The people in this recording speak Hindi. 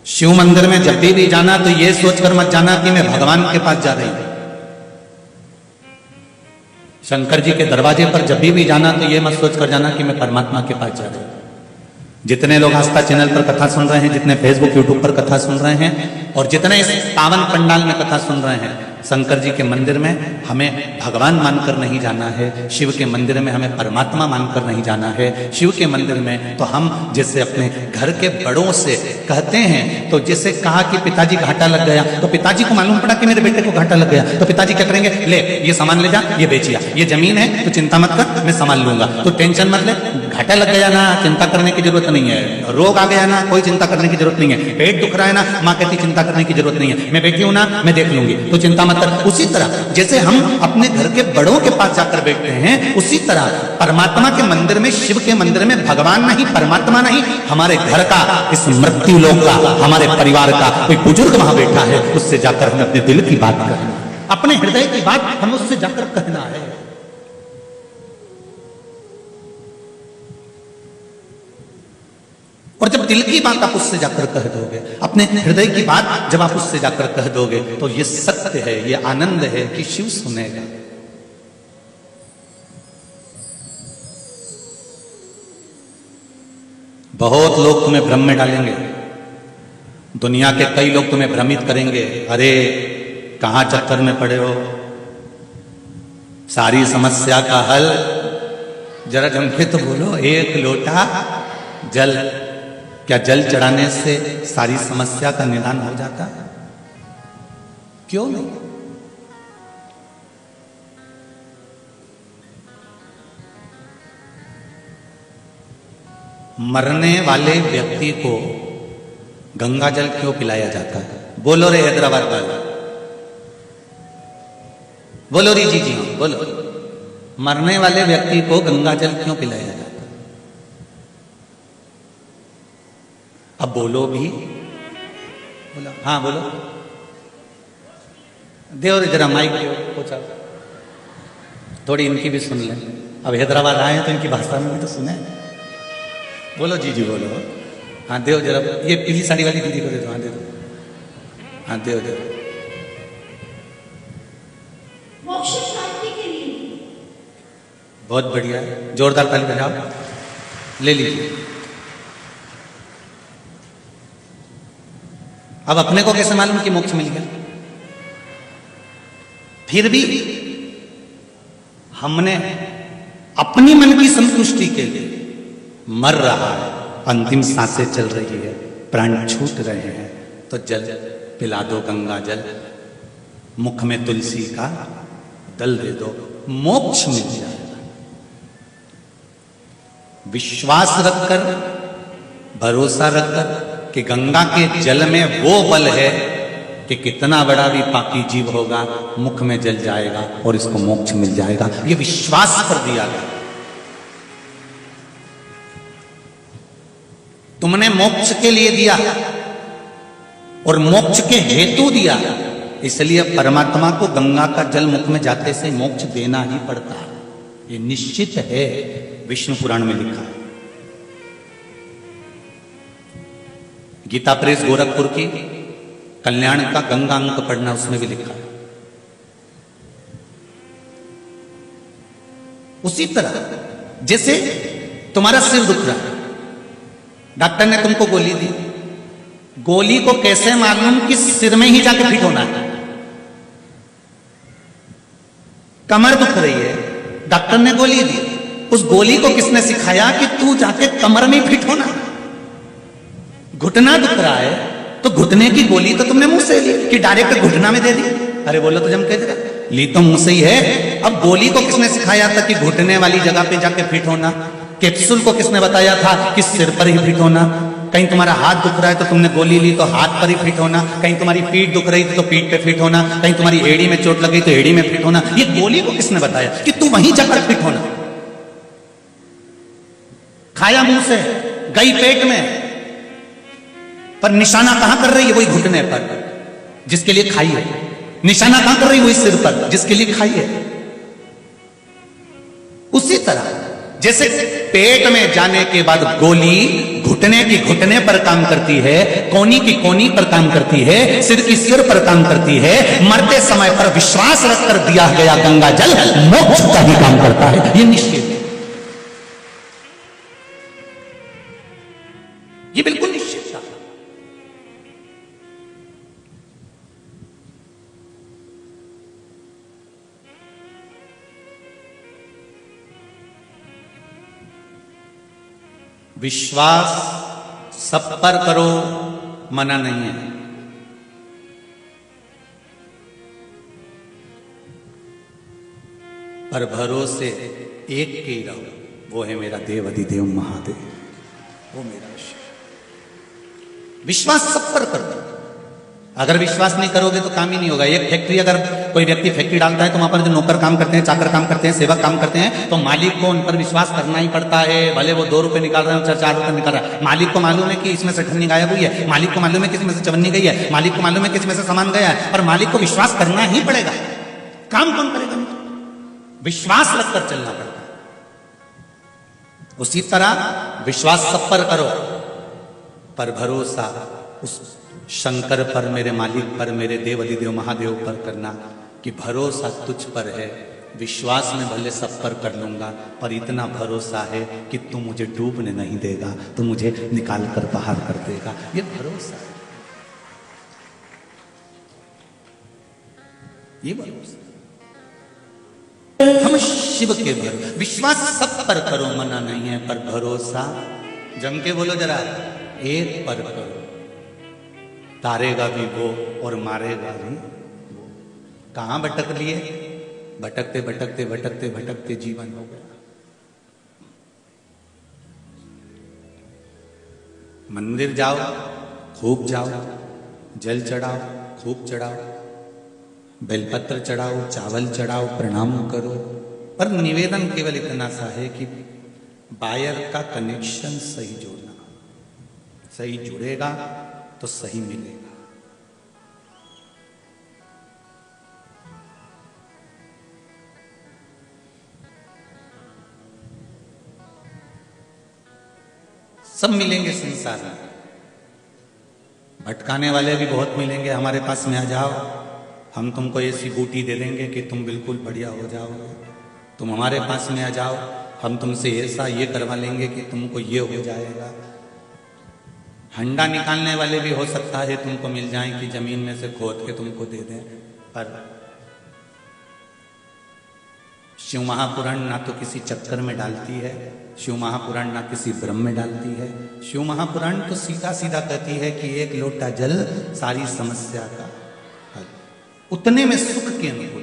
शिव मंदिर में जब भी जाना तो ये सोचकर मत जाना कि मैं भगवान के पास जा रही हूं। शंकर जी के दरवाजे पर जब भी जाना तो ये मत सोचकर जाना कि मैं परमात्मा के पास जा रही हूं। जितने लोग आस्था चैनल पर कथा सुन रहे हैं, जितने फेसबुक यूट्यूब पर कथा सुन रहे हैं और जितने इस पावन पंडाल में कथा सुन रहे हैं, शंकर जी के मंदिर में हमें भगवान मानकर नहीं जाना है, शिव के मंदिर में हमें परमात्मा मानकर नहीं जाना है। शिव के मंदिर में तो हम जैसे अपने घर के बड़ों से कहते हैं, तो जैसे कहा कि पिताजी घाटा लग गया, तो पिताजी को मालूम पड़ा कि मेरे बेटे को घाटा लग गया, तो पिताजी क्या करेंगे? ले ये सामान ले जा, ये बेचिया, ये जमीन है तो चिंता मत कर, मैं संभाल लूंगा, तो टेंशन मत ले, घाटा लग गया ना, चिंता करने की जरूरत नहीं है, रोग आ गया ना, कोई चिंता करने की जरूरत नहीं है, पेट दुख रहा है ना, माँ कहती चिंता करने की जरूरत नहीं है, मैं बैठी हूं ना, मैं देख लूंगी, तो चिंता मत कर। उसी तरह जैसे हम अपने घर के बड़ों के पास जाकर बैठते हैं, उसी तरह परमात्मा के मंदिर में, शिव के मंदिर में भगवान नहीं, परमात्मा नहीं, हमारे घर का, इस मृत्यु लोक का, हमारे परिवार का कोई बुजुर्ग वहां बैठा है, उससे जाकर हमें अपने दिल की बात कहना, अपने हृदय की बात हमें उससे जाकर कहना है। और जब दिल की बात आप उससे जाकर कह दोगे, अपने हृदय की बात जब आप उससे जाकर कह दोगे, तो ये सत्य है, ये आनंद है कि शिव सुनेगा। बहुत लोग तुम्हें भ्रम में डालेंगे, दुनिया के कई लोग तुम्हें भ्रमित करेंगे, अरे कहां चक्कर में पड़े हो, सारी समस्या का हल जरा जमके तो बोलो, एक लोटा जल। क्या जल चढ़ाने से सारी समस्या का निदान हो जाता है? क्यों नहीं? मरने वाले व्यक्ति को गंगा जल क्यों पिलाया जाता है? बोलो रे हैदराबाद वाले, बोलो री जी, बोलो। मरने वाले व्यक्ति को गंगा जल क्यों पिलाया जाता है? अब बोलो भी, बोलो, हाँ बोलो, देव रे जरा माइक पूछा, थोड़ी इनकी भी सुन लें। अब हैदराबाद आए तो इनकी भाषा में भी तो सुने। बोलो जी बोलो, हाँ देव जरा, ये पीली साड़ी वाली दीदी को दे दो, हाँ दे दो, हाँ देव। मोक्ष प्राप्ति के लिए बहुत बढ़िया है, जोरदार ताली बजाओ, ले लीजिए। अब अपने को कैसे मालूम कि मोक्ष मिल गया? फिर भी हमने अपनी मन की संतुष्टि के लिए मर रहा है, अंतिम सांसें चल रही है, प्राण छूट रहे हैं, तो जल पिला दो, गंगा जल, मुख में तुलसी का दल दे दो, मोक्ष मिल जाएगा। विश्वास रखकर, भरोसा रखकर कि गंगा के जल में वो बल है कि कितना बड़ा भी पापी जीव होगा, मुख में जल जाएगा और इसको मोक्ष मिल जाएगा। ये विश्वास कर दिया गया। तुमने मोक्ष के लिए दिया और मोक्ष के हेतु दिया, इसलिए परमात्मा को गंगा का जल मुख में जाते से मोक्ष देना ही पड़ता है। ये निश्चित है, विष्णु पुराण में लिखा है। गीता प्रेस गोरखपुर की कल्याण का गंगा अंक पढ़ना, उसमें भी लिखा है। उसी तरह जैसे तुम्हारा सिर दुख रहा है, डॉक्टर ने तुमको गोली दी, गोली को कैसे मालूम कि सिर में ही जाके फिट होना है? कमर दुख रही है, डॉक्टर ने गोली दी, उस गोली को किसने सिखाया कि तू जाके कमर में फिट होना? घुटना दुख रहा है तो घुटने की गोली तो तुमने मुंह से ली कि डायरेक्ट घुटना में दे दी? अरे बोलो तो जम के जरा, ली तो मुंह से ही है। अब गोली को किसने सिखाया था कि घुटने वाली जगह पे जाके फिट होना? कैप्सूल को किसने बताया था कि सिर पर ही फिट होना? कहीं तुम्हारा हाथ दुख रहा है तो तुमने गोली ली तो हाथ पर ही फिट होना, कहीं तुम्हारी पीठ दुख रही थी तो पीठ पे फिट होना, कहीं तुम्हारी एड़ी में चोट लगी तो एड़ी में फिट होना। ये गोली को किसने बताया कि तू वहीं जाकर फिट होना? खाया मुंह से, गई पेट में, पर निशाना कहां कर रही है? वही घुटने पर जिसके लिए खाई है। निशाना कहां कर रही है? वही सिर पर जिसके लिए खाई है। उसी तरह जैसे पेट में जाने के बाद गोली घुटने की घुटने पर काम करती है, कोनी की कोनी पर काम करती है, सिर की सिर पर काम करती है, मरते समय पर विश्वास रखकर दिया गया गंगा जल मोक्ष का भी काम करता है, ये निश्चित है, ये बिल्कुल निश्चित था। विश्वास सब पर करो, मना नहीं है, पर भरोसे एक के ही रहो, वो है मेरा देव अधिदेव महादेव, वो मेरा विश्वास सब पर करो। अगर विश्वास नहीं करोगे तो काम ही नहीं होगा। एक फैक्ट्री, अगर कोई व्यक्ति फैक्ट्री डालता है तो वहां पर जो नौकर काम करते हैं, चाकर काम करते हैं, सेवक काम करते हैं, तो मालिक को उन पर विश्वास करना ही पड़ता है। भले वो 2 रुपए निकाल रहे हैं, 4 रुपए निकाल रहा है, मालिक को मालूम है कि इसमें से ठन्नी गायब हुई है, मालिक को मालूम है कि इसमें से चवन्नी गई है, मालिक को मालूम है कि इसमें से सामान गया है, पर मालिक को विश्वास करना ही पड़ेगा। काम कौन करेगा? विश्वास रखकर चलना पड़ता है। उसी तरह विश्वास सब पर करो, पर भरोसा उस शंकर पर, मेरे मालिक पर, मेरे देव अधिदेव महादेव पर करना कि भरोसा तुझ पर है। विश्वास में भले सब पर कर लूंगा, पर इतना भरोसा है कि तू मुझे डूबने नहीं देगा, तू मुझे निकाल कर बाहर कर देगा, ये भरोसा है, ये भरोसा। हम शिव के भरोसे, विश्वास सब पर करो, मना नहीं है, पर भरोसा जम के बोलो जरा, एक पर करो, तारेगा भी वो और मारेगा भी वो। कहां भटक लिए? भटकते भटकते भटकते भटकते जीवन हो गया। मंदिर जाओ, खूब जाओ, जल चढ़ाओ, खूब चढ़ाओ, बेलपत्र चढ़ाओ, चावल चढ़ाओ, प्रणाम करो, पर निवेदन केवल इतना सा है कि वायर का कनेक्शन सही जोड़ना, सही जुड़ेगा तो सही मिलेगा। सब मिलेंगे संसार में, भटकाने वाले भी बहुत मिलेंगे। हमारे पास में आ जाओ, हम तुमको ऐसी बूटी दे देंगे कि तुम बिल्कुल बढ़िया हो जाओगे। तुम हमारे पास में आ जाओ, हम तुमसे ऐसा ये करवा लेंगे कि तुमको ये हो जाएगा। हंडा निकालने वाले भी हो सकता है तुमको मिल जाए कि जमीन में से खोद के तुमको दे दें, पर शिव महापुराण ना तो किसी चक्कर में डालती है, शिव महापुराण ना किसी भ्रम में डालती है। शिव महापुराण तो सीधा सीधा कहती है कि एक लोटा जल सारी समस्या का हल। उतने में सुख के अंदर